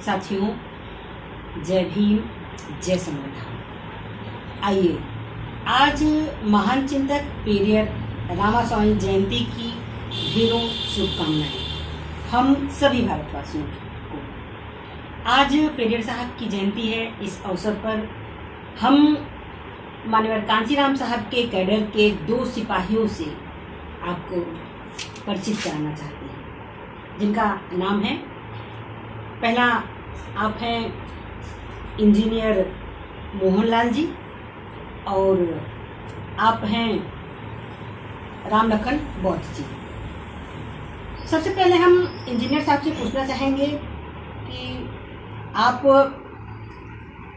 साथियों, जय भीम, जय संविधान। आइए आज महान चिंतक पेरियर रामास्वामी जयंती की ढेरों शुभकामनाएं हम सभी भारतवासियों को। आज पेरियर साहब की जयंती है। इस अवसर पर हम माननीय कांचीराम साहब के कैडर के 2 सिपाहियों से आपको परिचित कराना चाहते हैं, जिनका नाम है, पहला आप हैं इंजीनियर मोहनलाल जी और आप हैं राम लखन बौद्ध जी। सबसे पहले हम इंजीनियर साहब से पूछना चाहेंगे कि आप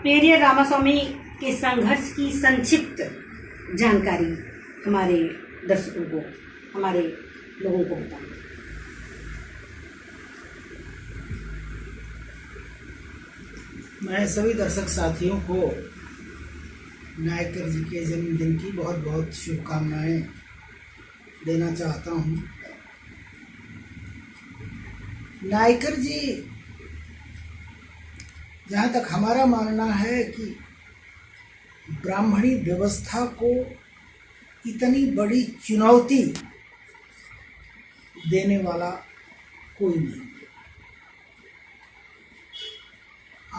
पेरियर रामास्वामी के संघर्ष की संक्षिप्त जानकारी हमारे दर्शकों को, हमारे लोगों को बताएं। मैं सभी दर्शक साथियों को नायकर जी के जन्मदिन की बहुत बहुत शुभकामनाएं देना चाहता हूं। नायकर जी, जहाँ तक हमारा मानना है कि ब्राह्मणी व्यवस्था को इतनी बड़ी चुनौती देने वाला कोई नहीं।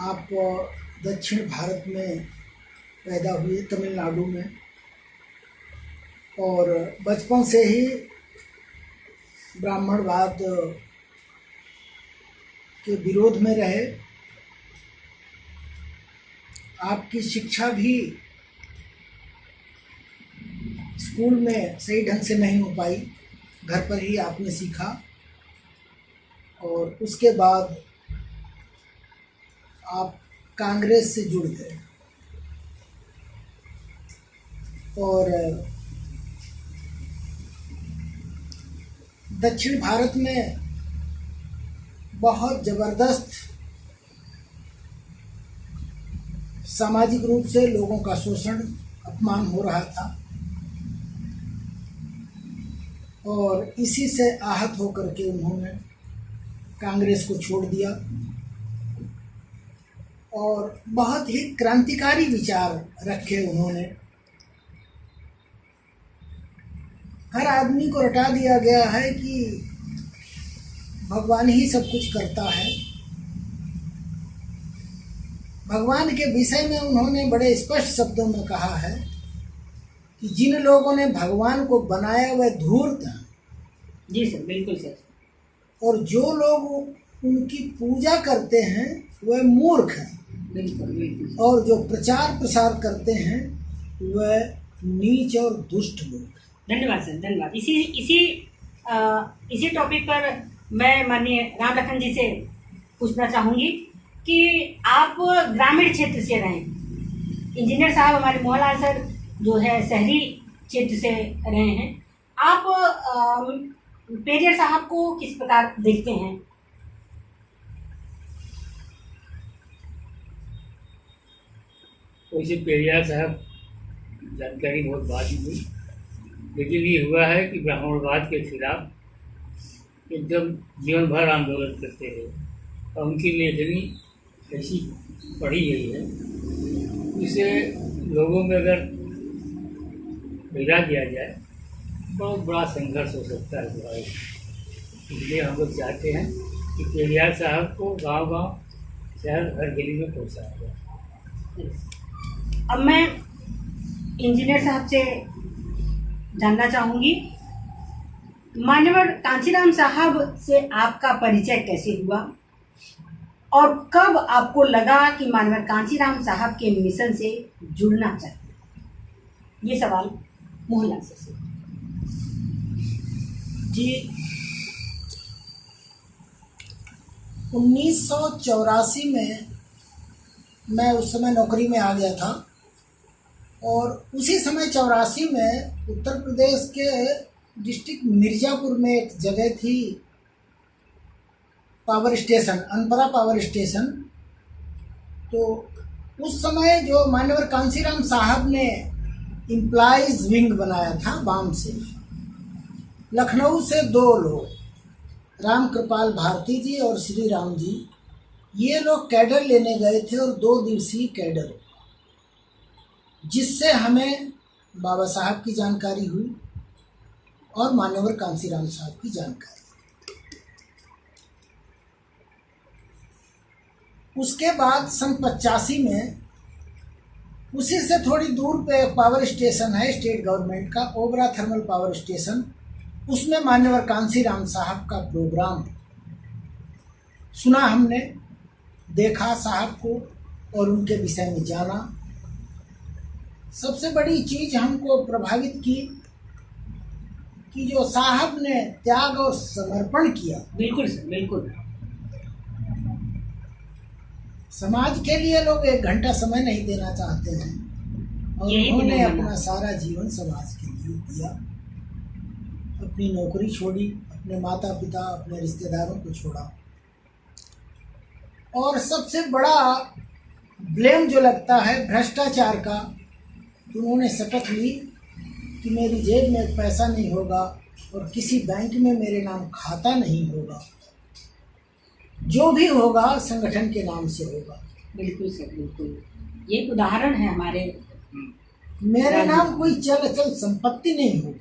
आप दक्षिण भारत में पैदा हुए, तमिलनाडु में, और बचपन से ही ब्राह्मणवाद के विरोध में रहे। आपकी शिक्षा भी स्कूल में सही ढंग से नहीं हो पाई, घर पर ही आपने सीखा, और उसके बाद आप कांग्रेस से जुड़ गए और दक्षिण भारत में बहुत ज़बरदस्त सामाजिक रूप से लोगों का शोषण, अपमान हो रहा था, और इसी से आहत होकर के उन्होंने कांग्रेस को छोड़ दिया और बहुत ही क्रांतिकारी विचार रखे उन्होंने। हर आदमी को रटा दिया गया है कि भगवान ही सब कुछ करता है। भगवान के विषय में उन्होंने बड़े स्पष्ट शब्दों में कहा है कि जिन लोगों ने भगवान को बनाया वह धूर्त हैं। जी सर, बिल्कुल सर। और जो लोग उनकी पूजा करते हैं वह मूर्ख हैं। बिल्कुल बिल्कुल। और जो प्रचार प्रसार करते हैं वह नीच और दुष्ट लोग हैं। धन्यवाद सर, धन्यवाद। इसी टॉपिक पर मैं माननीय राम लखन जी से पूछना चाहूँगी कि आप ग्रामीण क्षेत्र से रहे, इंजीनियर साहब हमारे मोहनलाल सर जो है शहरी क्षेत्र से रहे हैं। आप पेरियर साहब को किस प्रकार देखते हैं? वैसे पेरियार साहब जानकारी बहुत बाद में हुई, लेकिन ये हुआ है कि ब्राह्मणवाद के खिलाफ एकदम जीवन भर आंदोलन करते रहे और उनकी लेखनी ऐसी पढ़ी गई है, इसे लोगों में अगर मिला दिया जाए बहुत बड़ा संघर्ष हो सकता है भारत। इसलिए हम लोग चाहते हैं कि पेरियार साहब को गांव-गांव, शहर, हर गली में पहुँचाया जाए। अब मैं इंजीनियर साहब से जानना चाहूँगी, माननीय कांचीराम साहब से आपका परिचय कैसे हुआ और कब आपको लगा कि माननीय कांचीराम साहब के मिशन से जुड़ना चाहिए? ये सवाल मोहनलाल से। जी, 1984 में मैं उस समय नौकरी में आ गया था, और उसी समय 84 में उत्तर प्रदेश के डिस्ट्रिक्ट मिर्ज़ापुर में एक जगह थी, power station, Anpara power station. तो उस समय जो माननीय कांचीराम साहब ने एम्प्लॉइज विंग बनाया था बाम से, लखनऊ से 2 लोग, राम कृपाल भारती जी और श्री राम जी, ये लोग कैडर लेने गए थे और 2 दिवसीय कैडर, जिससे हमें बाबा साहब की जानकारी हुई और मान्यवर कांसीराम साहब की जानकारी। उसके बाद सन 85 में उसी से थोड़ी दूर पे एक पावर स्टेशन है स्टेट गवर्नमेंट का, ओबरा थर्मल पावर स्टेशन, उसमें मान्यवर कांसीराम साहब का प्रोग्राम सुना हमने, देखा साहब को और उनके विषय में जाना। सबसे बड़ी चीज़ हमको प्रभावित की कि जो साहब ने त्याग और समर्पण किया, बिल्कुल सर, बिल्कुल। समाज के लिए लोग 1 घंटा समय नहीं देना चाहते हैं और यही उन्होंने नहीं अपना माना। सारा जीवन समाज के लिए दिया। अपनी नौकरी छोड़ी, अपने माता पिता, अपने रिश्तेदारों को छोड़ा। और सबसे बड़ा ब्लेम जो लगता है भ्रष्टाचार का, तो उन्होंने शपथ ली कि मेरी जेब में पैसा नहीं होगा और किसी बैंक में मेरे नाम खाता नहीं होगा, जो भी होगा संगठन के नाम से होगा। बिल्कुल सर, बिल्कुल। ये एक उदाहरण है हमारे। मेरे नाम कोई चल अचल संपत्ति नहीं होगी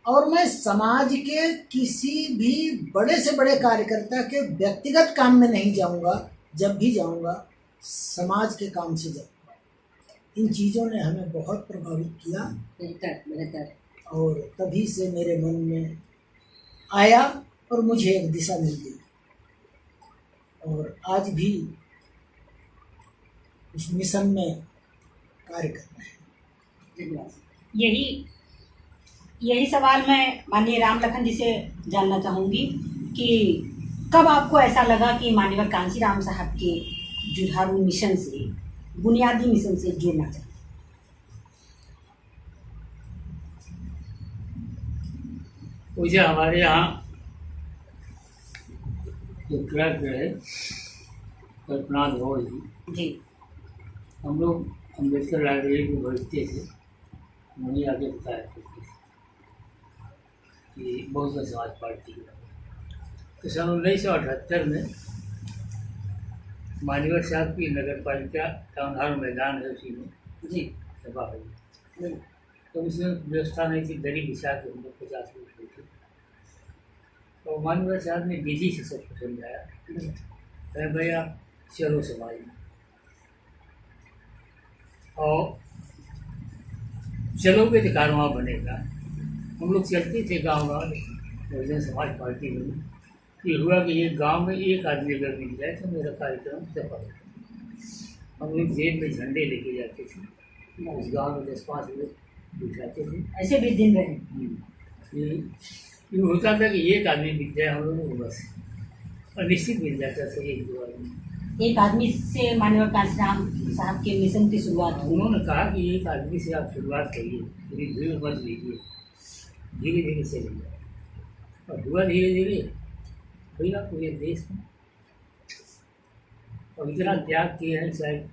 और मैं समाज के किसी भी बड़े से बड़े कार्यकर्ता के व्यक्तिगत काम में नहीं जाऊंगा। जब भी जाऊंगा समाज के काम से जाऊंगा। इन चीज़ों ने हमें बहुत प्रभावित किया बेहतर, बेहतर। और तभी से मेरे मन में आया और मुझे एक दिशा मिल गई और आज भी उस मिशन में कार्य कर रहे हैं। धन्यवाद। यही सवाल मैं माननीय राम लखन जी से जानना चाहूँगी कि कब आपको ऐसा लगा कि माननीय कांसीराम साहब के जुझारू मिशन से, बुनियादी मिशन से जुड़ना चाहिए? मुझे हमारे यहाँ जो ट्रक है कल्पना धोड़ जी, हम लोग अम्बेडकर लाइब्रेरी में बैठते थे, वहीं आगे बताया करते थे कि बहुजन समाज पार्टी है। तो सन 1978 में मान्यवर साहब की नगर पालिका टाउन हॉल मैदान है, उसी में जी सभा हुई। तो उसमें व्यवस्था नहीं थी, दरी बिछा के हम लोग 50 लोग थे। तो मान्यवर साहब ने विधि से सबको समझाया, अरे भाई आप चलो समाज में, और चलोगे तो कारवां बनेगा। हम लोग चलते थे गांव गांव बहुजन समाज पार्टी में। ये हुआ कि एक गांव में एक आदमी अगर मिल जाए तो मेरा कार्यक्रम सफल होता। हम लोग जेब में झंडे लेके जाते थे, उस गांव में 10-5 लोग बिठाते थे। ऐसे भी दिन रहे। ये होता था कि एक आदमी मिल जाए हम लोगों को बस, और निश्चित मिल जाता था 1-2 आदमी। एक आदमी से माननीय कांसीराम साहब के मिशन की शुरुआत हुई। उन्होंने कहा कि एक आदमी से आप शुरुआत करिए, पूरी भीड़ मत लीजिए, धीरे धीरे चलिए। और हुआ धीरे धीरे भैया पूरे देश में, और इतना त्याग किए हैं शायद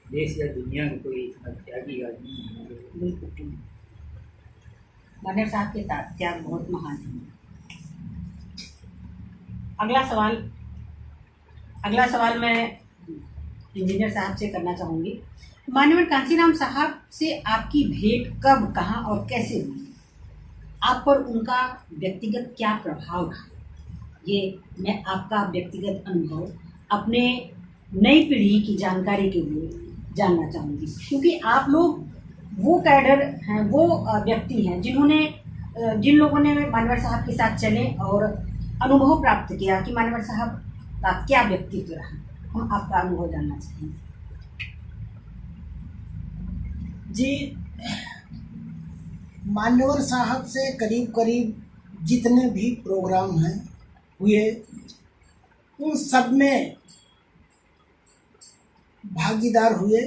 देश या दुनिया में कोई इतना त्यागी आदमी नहीं है। बिल्कुल, माननीय साहब के त्याग बहुत महान है। अगला सवाल मैं इंजीनियर साहब से करना चाहूँगी। माननीय कांसीराम साहब से आपकी भेंट कब, कहाँ और कैसे हुई? आप पर उनका व्यक्तिगत क्या प्रभाव रहा? ये मैं आपका व्यक्तिगत अनुभव अपने नई पीढ़ी की जानकारी के लिए जानना चाहूँगी, क्योंकि आप लोग वो कैडर हैं, वो व्यक्ति हैं जिन लोगों ने माननीय साहब के साथ चले और अनुभव प्राप्त किया कि माननीय साहब का क्या व्यक्तित्व रहा। हम आपका अनुभव जानना चाहेंगे। जी, मान्यवर साहब से करीब करीब जितने भी प्रोग्राम हैं हुए, उन सब में भागीदार हुए।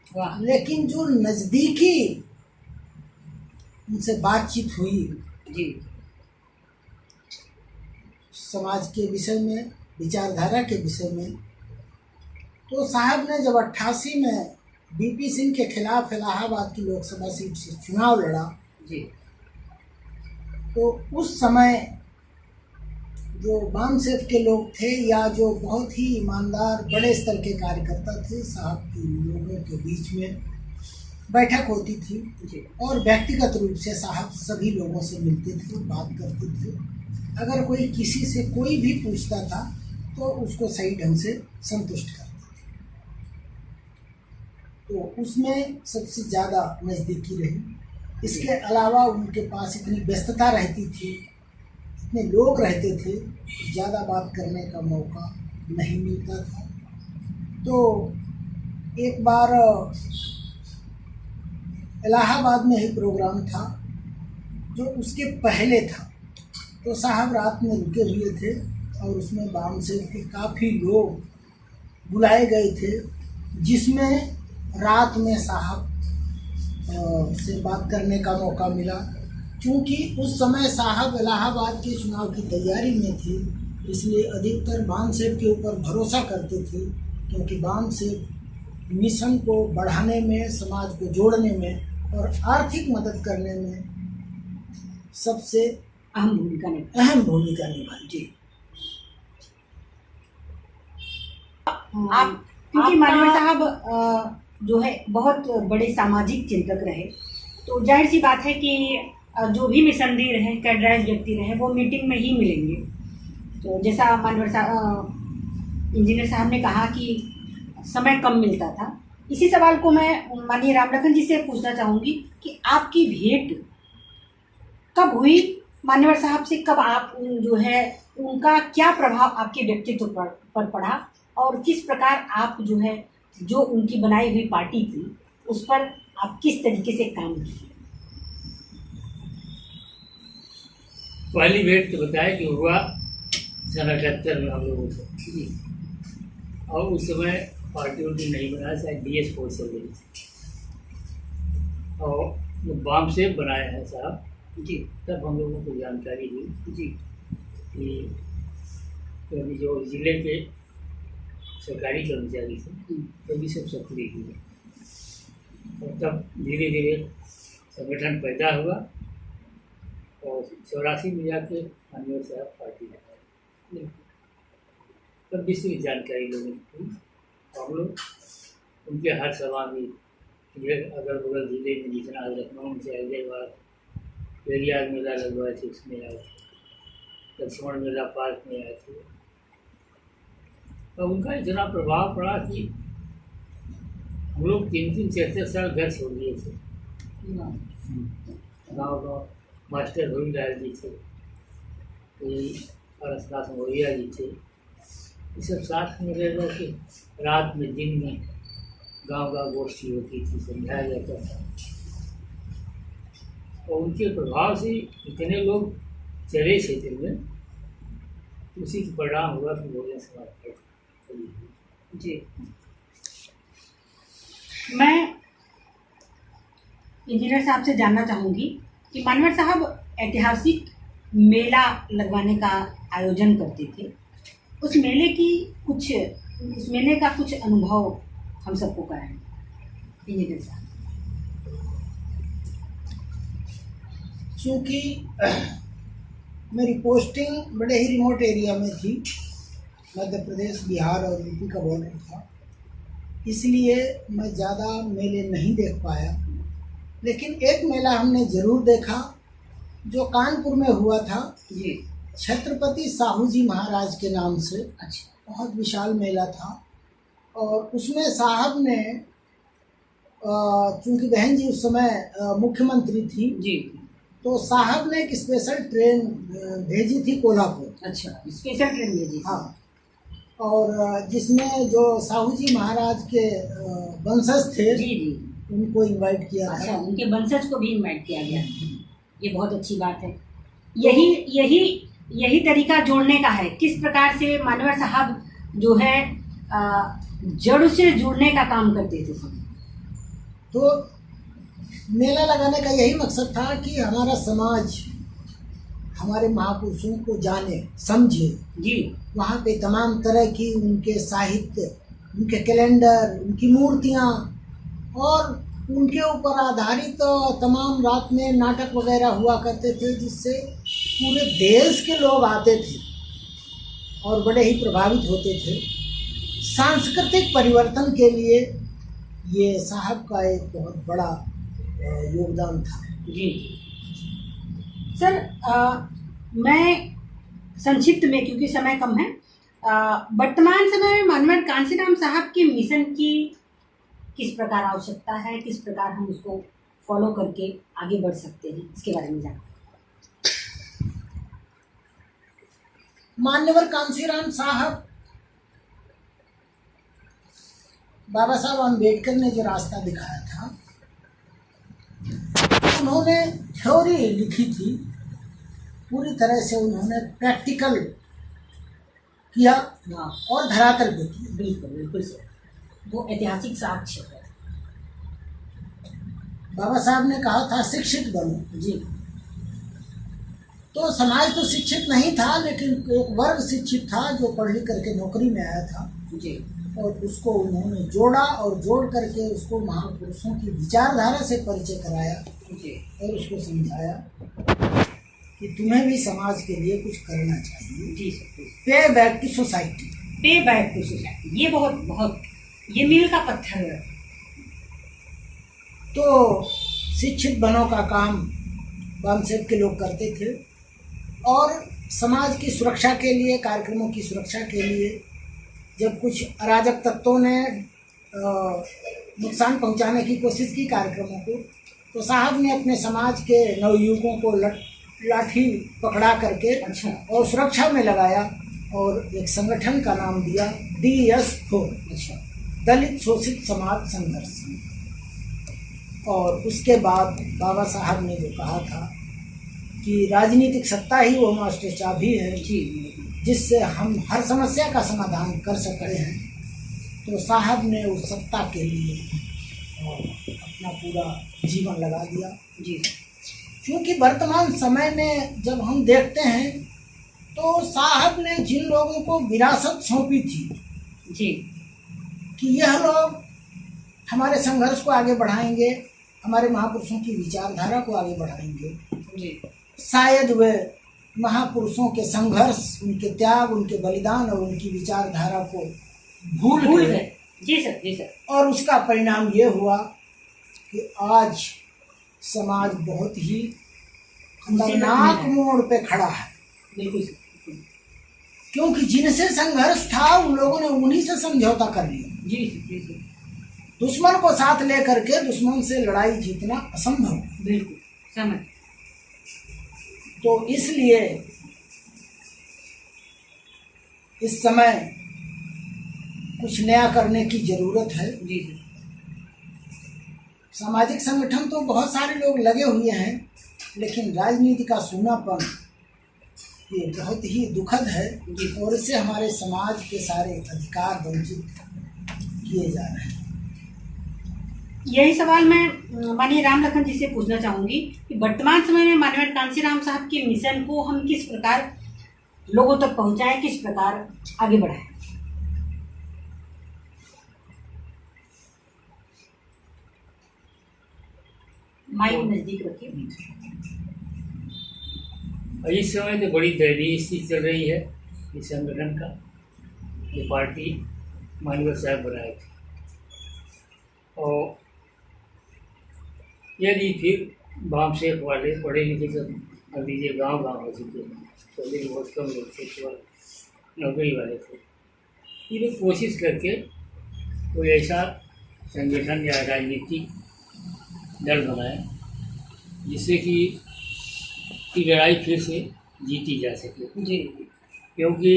वाह। लेकिन जो नज़दीकी उनसे बातचीत हुई जी। समाज के विषय में, विचारधारा के विषय में, तो साहब ने जब 88 में बीपी सिंह के खिलाफ इलाहाबाद की लोकसभा सीट से चुनाव लड़ा जी। तो उस समय जो बामसेफ के लोग थे या जो बहुत ही ईमानदार बड़े स्तर के कार्यकर्ता थे, साहब की लोगों के बीच में बैठक होती थी जी और व्यक्तिगत रूप से साहब सभी लोगों से मिलते थे, बात करते थे। अगर कोई किसी से कोई भी पूछता था तो उसको सही ढंग से संतुष्ट करते थे। तो उसमें सबसे ज़्यादा नज़दीकी रही। इसके अलावा उनके पास इतनी व्यस्तता रहती थी, इतने लोग रहते थे, ज़्यादा बात करने का मौका नहीं मिलता था। तो एक बार इलाहाबाद में ही प्रोग्राम था जो उसके पहले था, तो साहब रात में रुके हुए थे और उसमें बामसेफ के काफ़ी लोग बुलाए गए थे, जिसमें रात में साहब से बात करने का मौका मिला। क्योंकि उस समय साहब इलाहाबाद के चुनाव की तैयारी में थे, इसलिए अधिकतर बामसेफ के ऊपर भरोसा करते थे, क्योंकि बामसेफ मिशन को बढ़ाने में, समाज को जोड़ने में और आर्थिक मदद करने में सबसे अहम भूमिका निभाई। जी आप, क्योंकि मानवर साहब जो है बहुत बड़े सामाजिक चिंतक रहे, तो जाहिर सी बात है कि जो भी मिशनरी रहे, कैडराइज व्यक्ति रहे, वो मीटिंग में ही मिलेंगे। तो जैसा मानवर साहब, इंजीनियर साहब ने कहा कि समय कम मिलता था, इसी सवाल को मैं माननीय रामलखन जी से पूछना चाहूँगी कि आपकी भेंट कब हुई मान्यवर साहब से, कब आप जो है उनका क्या प्रभाव आपके व्यक्तित्व पर पड़ा और किस प्रकार आप जो है जो उनकी बनाई हुई पार्टी थी उस पर आप किस तरीके से काम किए? पहली भेंट तो बताया कि हुआ सन 78 में हम लोगों से, और उस समय पार्टी उनकी नहीं बनाया, शायद DS फोर्स चल रही थी और बामसेफ बनाया है साहब जी। तब हम लोगों को जानकारी हुई जी कि अभी जो जिले के सरकारी कर्मचारी थे तभी सब सक्रिय हुए, और तब धीरे धीरे संगठन पैदा हुआ और 84 में जाके माननीय साहब पार्टी लगाए। तब विस्तृत जानकारी लोगों को हम लोग उनके हर सभा में अगल बगल जिले में जितना लखनऊ से हैदराबाद पेरियार मेला लगवाए थे उसमें आए थे, लक्ष्मण मेला पार्क में आए थे। तो उनका इतना प्रभाव पड़ा कि हम लोग 3-3 4-4 साल घर छोड़ दिए थे। गाँव मास्टर भूमिलाल जी थे, परसनाथ मौर्या जी थे, ये सब साथ में रह के रात में दिन में गांव गोष्ठी होती थी, समझाया जाता था। और उनके प्रभाव से इतने लोग चले क्षेत्र में, उसी के परिणाम हुआ कि बहुजन समाज पार्टी जी। मैं इंजीनियर साहब से जानना चाहूँगी कि मानवर साहब ऐतिहासिक मेला लगवाने का आयोजन करते थे, उस मेले का कुछ अनुभव हम सबको कराएं इंजीनियर साहब। क्योंकि मेरी पोस्टिंग बड़े ही रिमोट एरिया में थी, मध्य प्रदेश, बिहार और यूपी का बॉर्डर था, इसलिए मैं ज़्यादा मेले नहीं देख पाया। लेकिन एक मेला हमने ज़रूर देखा जो कानपुर में हुआ था जी, छत्रपति साहू जी महाराज के नाम से। अच्छा, बहुत विशाल मेला था और उसमें साहब ने चूँकि बहन जी उस समय मुख्यमंत्री थी जी, तो साहब ने एक स्पेशल ट्रेन भेजी थी कोल्हापुर। अच्छा, स्पेशल ट्रेन भेजी। हाँ, और जिसमें जो साहू जी महाराज के वंशज थे जी जी, उनको इनवाइट किया अच्छा, था। उनके वंशज को भी इनवाइट किया गया, ये बहुत अच्छी बात है। यही तरीका जोड़ने का है, किस प्रकार से मानवर साहब जो है जड़ से जुड़ने का काम करते थे सब। तो मेला लगाने का यही मकसद था कि हमारा समाज हमारे महापुरुषों को जाने समझे जी। वहाँ पे तमाम तरह की उनके साहित्य, उनके कैलेंडर, उनकी मूर्तियाँ और उनके ऊपर आधारित तमाम रात में नाटक वगैरह हुआ करते थे, जिससे पूरे देश के लोग आते थे और बड़े ही प्रभावित होते थे। सांस्कृतिक परिवर्तन के लिए ये साहब का एक बहुत बड़ा योगदान था। जी सर, मैं संक्षिप्त में, क्योंकि समय कम है, वर्तमान समय में माननीय कांशीराम साहब के मिशन की किस प्रकार आवश्यकता है, किस प्रकार हम उसको फॉलो करके आगे बढ़ सकते हैं, इसके बारे में जाना। मान्यवर कांशीराम साहब, बाबा साहब अम्बेडकर ने जो रास्ता दिखाया था, उन्होंने थ्योरी लिखी थी, पूरी तरह से उन्होंने प्रैक्टिकल किया और धरातल पे किया। बिल्कुल बिल्कुल सर, वो ऐतिहासिक साक्ष्य है। बाबा साहब ने कहा था शिक्षित बनो। जी। तो समाज तो शिक्षित नहीं था, लेकिन एक वर्ग शिक्षित था जो पढ़ लिख करके नौकरी में आया था। जी। और उसको उन्होंने जोड़ा और जोड़ करके उसको महापुरुषों की विचारधारा से परिचय कराया। जी। और उसको समझाया कि तुम्हें भी समाज के लिए कुछ करना चाहिए। जी सर। पे बैक टू सोसाइटी। पे बैक टू सोसाइटी, ये बहुत ये मील का पत्थर है। तो शिक्षित बनों का काम वामसेब के लोग करते थे और समाज की सुरक्षा के लिए, कार्यक्रमों की सुरक्षा के लिए जब कुछ अराजक तत्वों ने नुकसान पहुंचाने की कोशिश की कार्यक्रमों को, तो साहब ने अपने समाज के नवयुवकों को लाठी पकड़ा करके और सुरक्षा में लगाया और एक संगठन का नाम दिया DS4, दलित शोषित समाज संघर्ष संघ। और उसके बाद बाबा साहब ने जो कहा था कि राजनीतिक सत्ता ही वो मास्टर चाबी है जिससे हम हर समस्या का समाधान कर सकते हैं, तो साहब ने उस सत्ता के लिए अपना पूरा जीवन लगा दिया। जी। क्योंकि वर्तमान समय में जब हम देखते हैं तो साहब ने जिन लोगों को विरासत सौंपी थी जी कि यह लोग हमारे संघर्ष को आगे बढ़ाएंगे, हमारे महापुरुषों की विचारधारा को आगे बढ़ाएंगे, जी, शायद वे महापुरुषों के संघर्ष, उनके त्याग, उनके बलिदान और उनकी विचारधारा को भूल गए। जी सर। जी सर। और उसका परिणाम ये हुआ कि आज समाज बहुत ही खतरनाक मोड़ पे खड़ा है। बिल्कुल। क्योंकि जिनसे संघर्ष था उन लोगों ने उन्हीं से समझौता कर लिया। जी जी। दुश्मन को साथ लेकर के दुश्मन से लड़ाई जीतना असंभव है। बिल्कुल समझ। तो इसलिए इस समय कुछ नया करने की जरूरत है। जी। सामाजिक संगठन तो बहुत सारे लोग लगे हुए हैं, लेकिन राजनीति का सूनापन ये बहुत ही दुखद है और इससे हमारे समाज के सारे अधिकार वंचित किए जा रहे हैं। यही सवाल मैं माननीय राम लखन जी से पूछना चाहूँगी कि वर्तमान समय में माननीय कांशीराम साहब के मिशन को हम किस प्रकार लोगों तक पहुँचाएं, किस प्रकार आगे बढ़ाएं। माइक नजदीक रखिए। इस समय तो बड़ी दयनीय स्थिति चल रही है इस संगठन का। ये पार्टी माननीय साहब बनाए थे और यदि फिर वामसेब वाले पढ़े लिखे सब मान लीजिए गाँव हो चुके हैं, पहले बहुत कम लोग थे, केवल नौकरी वाले थे। ये लोग कोशिश करके कोई ऐसा संगठन या राजनीतिक दल बनाए जिससे कि लड़ाई फिर से जीती जा सके। जी। क्योंकि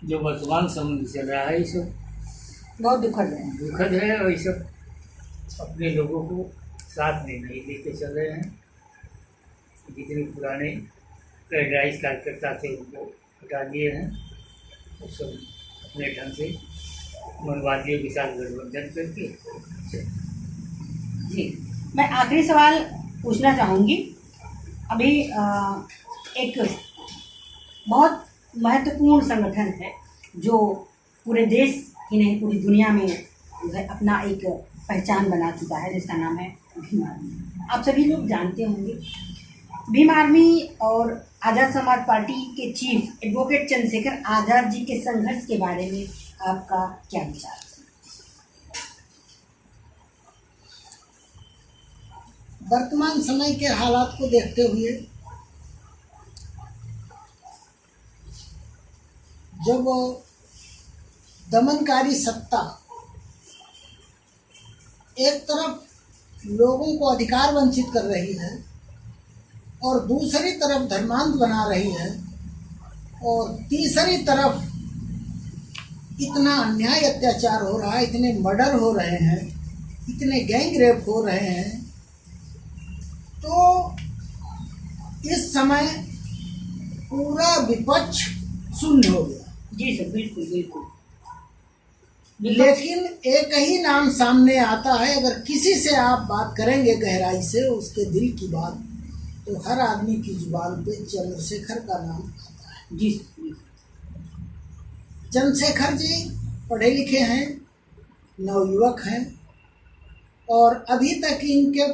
जो वर्तमान समय चल रहा है ये सब बहुत दुखद है और ये सब अपने लोगों को साथ में नहीं लेके चल रहे हैं। जितने पुराने पैराडाइज कार्यकर्ता थे उनको हटा दिए हैं और सब अपने ढंग से मनवादियों के साथ गठबंधन करके। जी, मैं आखिरी सवाल पूछना चाहूँगी। अभी एक बहुत महत्वपूर्ण संगठन है जो पूरे देश ही नहीं पूरी दुनिया में जो है अपना एक पहचान बना चुका है, जिसका नाम है भीम आर्मी। आप सभी लोग जानते होंगे भीम आर्मी और आज़ाद समाज पार्टी के चीफ एडवोकेट चंद्रशेखर आज़ाद जी के संघर्ष के बारे में आपका क्या विचार है? वर्तमान समय के हालात को देखते हुए जब दमनकारी सत्ता एक तरफ लोगों को अधिकार वंचित कर रही है और दूसरी तरफ धर्मांध बना रही है और तीसरी तरफ इतना अन्याय अत्याचार हो रहा है, इतने मर्डर हो रहे हैं, इतने गैंग रेप हो रहे हैं, तो इस समय पूरा विपक्ष शून्य हो गया। जी सर, बिल्कुल बिल्कुल। लेकिन एक ही नाम सामने आता है, अगर किसी से आप बात करेंगे गहराई से उसके दिल की बात, तो हर आदमी की जुबान पे चंद्रशेखर का नाम आता है। जी। चंद्रशेखर जी पढ़े लिखे हैं, नवयुवक हैं और अभी तक इनके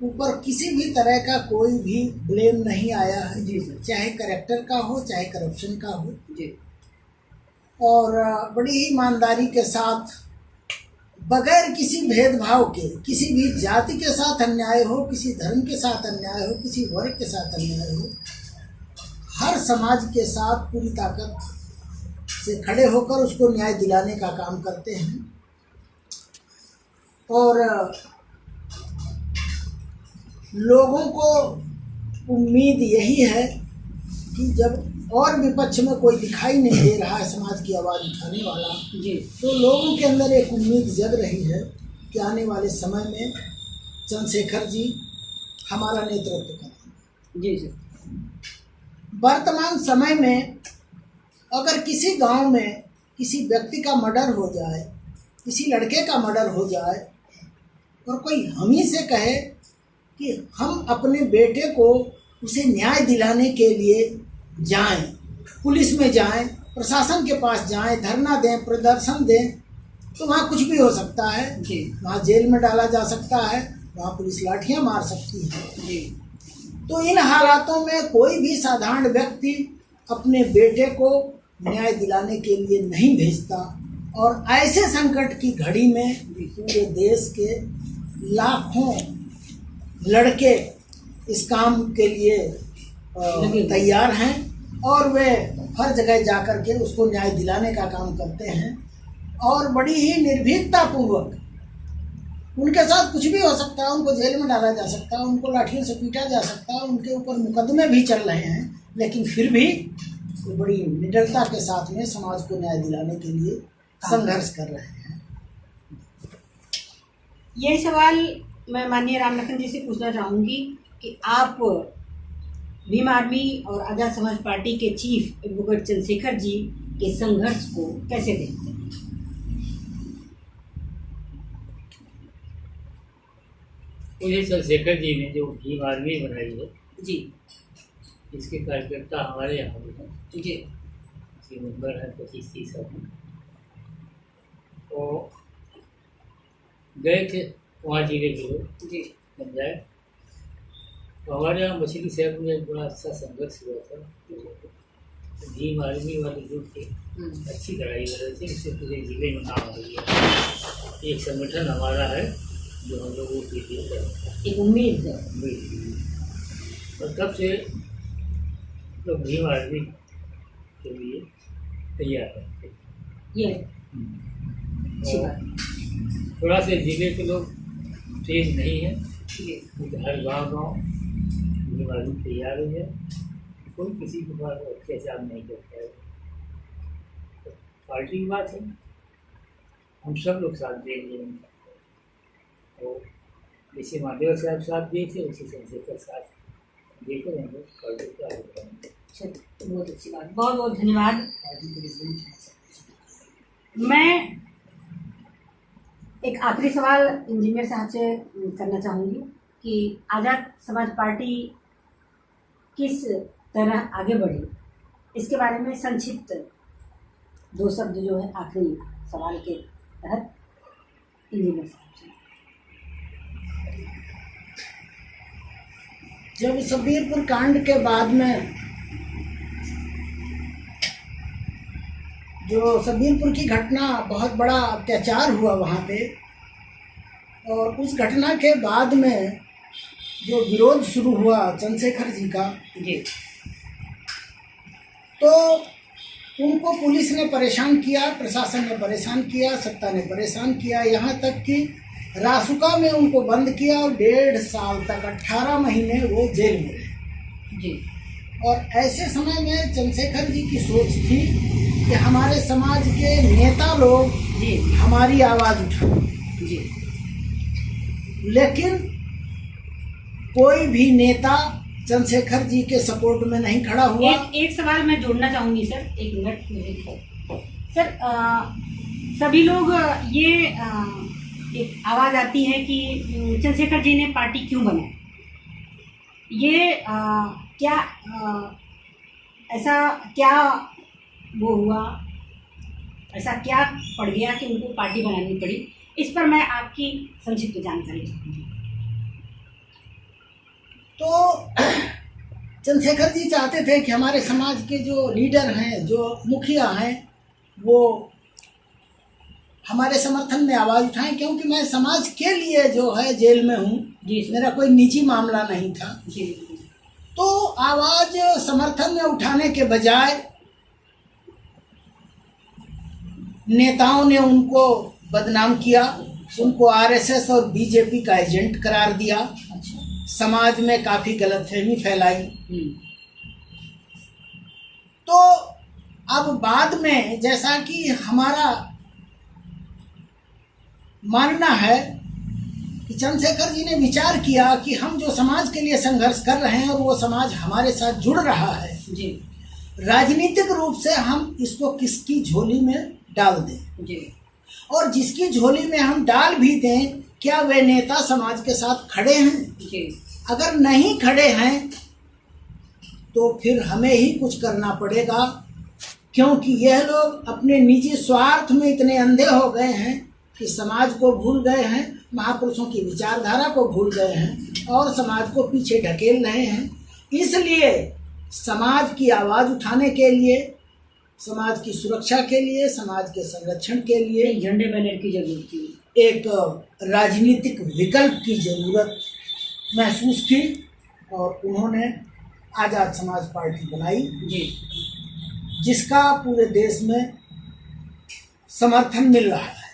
ऊपर किसी भी तरह का कोई भी ब्लेम नहीं आया है। जी सर। चाहे करेक्टर का हो, चाहे करप्शन का हो। जी। और बड़ी ही ईमानदारी के साथ, बगैर किसी भेदभाव के, किसी भी जाति के साथ अन्याय हो, किसी धर्म के साथ अन्याय हो, किसी वर्ग के साथ अन्याय हो, हर समाज के साथ पूरी ताकत से खड़े होकर उसको न्याय दिलाने का काम करते हैं। और लोगों को उम्मीद यही है कि जब और विपक्ष में कोई दिखाई नहीं दे रहा है समाज की आवाज़ उठाने वाला, जी, तो लोगों के अंदर एक उम्मीद जग रही है कि आने वाले समय में चंद्रशेखर जी हमारा नेतृत्व करें। जी सर। वर्तमान समय में अगर किसी गांव में किसी व्यक्ति का मर्डर हो जाए, किसी लड़के का मर्डर हो जाए और कोई हम ही से कहे कि हम अपने बेटे को उसे न्याय दिलाने के लिए जाएं, पुलिस में जाएं, प्रशासन के पास जाएं, धरना दें, प्रदर्शन दें, तो वहाँ कुछ भी हो सकता है। जी। वहाँ जेल में डाला जा सकता है, वहाँ पुलिस लाठियाँ मार सकती है। जी। तो इन हालातों में कोई भी साधारण व्यक्ति अपने बेटे को न्याय दिलाने के लिए नहीं भेजता और ऐसे संकट की घड़ी में पूरे देश के लाखों लड़के इस काम के लिए तैयार हैं और वे हर जगह जाकर के उसको न्याय दिलाने का काम करते हैं और बड़ी ही निर्भीकता पूर्वक। उनके साथ कुछ भी हो सकता है, उनको जेल में डाला जा सकता है, उनको लाठियों से पीटा जा सकता है, उनके ऊपर मुकदमे भी चल रहे हैं, लेकिन फिर भी वो बड़ी निडरता के साथ में समाज को न्याय दिलाने के लिए संघर्ष कर रहे हैं। ये सवाल मैं माननीय रामलखन जी से पूछना चाहूँगी कि आप भीम आर्मी और आज़ाद समाज पार्टी के चीफ एडवोकेट चंद्रशेखर जी के संघर्ष को कैसे देखते हैं? मुझे चंद्रशेखर जी ने जो भीम आर्मी बनाई है, जी, इसके कार्यकर्ता हमारे यहाँ भी हैं। जी। इसके मेंबर हैं 25-30 आदमी। तो गए थे वहाँ जिले के लोग, जी। पंजाब। तो हमारे यहाँ मछली शहर में एक बड़ा अच्छा संघर्ष हुआ था। भीम आर्मी वाले ग्रुप के अच्छी लड़ाई कर रहे थे, इससे पूरे जिले में नाम हो गया। एक संगठन हमारा है जो हम लोगों के लिए करता है, एक उम्मीद है। और तब से लोग भीम आर्मी के लिए तैयार रहते। ये अच्छी बात है। थोड़ा से जिले के लोग तेज नहीं है, जी। हर गाँव भीम आर्मी तैयार हो है, कोई किसी के पास अत्याचार नहीं करता है। तो पार्टी की बात है, हम सब लोग साथ देंगे उनका। तो जैसे महादेव साहब साथ दिए थे, उसी चंद्रशेखर साथ देकर हम लोग पार्टी का आगे बढ़ेंगे। चलिए, बहुत अच्छी बात, बहुत बहुत धन्यवाद। मैं एक आखिरी सवाल इंजीनियर साहब से करना चाहूँगी कि आज़ाद समाज पार्टी किस तरह आगे बढ़े, इसके बारे में संक्षिप्त 2 शब्द जो है आखिरी सवाल के तहत इंजीनियर साहब से। जब शब्बीरपुर कांड के बाद में जो सबीरपुर की घटना, बहुत बड़ा अत्याचार हुआ वहाँ पे, और उस घटना के बाद में जो विरोध शुरू हुआ चंद्रशेखर जी का, जी तो उनको पुलिस ने परेशान किया, प्रशासन ने परेशान किया, सत्ता ने परेशान किया, यहाँ तक कि रासुका में उनको बंद किया और 1.5 साल तक 18 महीने वो जेल में रहे। जी और ऐसे समय में चंद्रशेखर जी की सोच थी कि हमारे समाज के नेता लोग जी हमारी आवाज़ उठाएं, जी लेकिन कोई भी नेता चंद्रशेखर जी के सपोर्ट में नहीं खड़ा हुआ। एक सवाल मैं जोड़ना चाहूंगी सर, 1 मिनट मुझे सर। सभी लोग ये एक आवाज़ आती है कि चंद्रशेखर जी ने पार्टी क्यों बनाई, ये क्या ऐसा क्या वो हुआ, ऐसा क्या पड़ गया कि उनको पार्टी बनानी पड़ी? इस पर मैं आपकी संक्षिप्त जानकारी चाहूँगी। तो चंद्रशेखर जी चाहते थे कि हमारे समाज के जो लीडर हैं, जो मुखिया हैं, वो हमारे समर्थन में आवाज़ उठाएं, क्योंकि मैं समाज के लिए जो है जेल में हूँ, मेरा कोई निजी मामला नहीं था। जी तो आवाज़ समर्थन में उठाने के बजाय नेताओं ने उनको बदनाम किया, उनको आरएसएस और बीजेपी का एजेंट करार दिया, अच्छा। समाज में काफ़ी गलतफहमी फैलाई। तो अब बाद में जैसा कि हमारा मानना है कि चंद्रशेखर जी ने विचार किया कि हम जो समाज के लिए संघर्ष कर रहे हैं और वो समाज हमारे साथ जुड़ रहा है जी राजनीतिक रूप से, हम इसको किसकी झोली में डाल दें जी और जिसकी झोली में हम डाल भी दें, क्या वे नेता समाज के साथ खड़े हैं? जी अगर नहीं खड़े हैं तो फिर हमें ही कुछ करना पड़ेगा, क्योंकि यह लोग अपने निजी स्वार्थ में इतने अंधे हो गए हैं कि समाज को भूल गए हैं, महापुरुषों की विचारधारा को भूल गए हैं और समाज को पीछे ढकेल रहे हैं। इसलिए समाज की आवाज़ उठाने के लिए, समाज की सुरक्षा के लिए, समाज के संरक्षण के लिए झंडे बैनर की जरूरत थी, एक राजनीतिक विकल्प की ज़रूरत महसूस की और उन्होंने आज़ाद समाज पार्टी बनाई, जी जिसका पूरे देश में समर्थन मिल रहा है।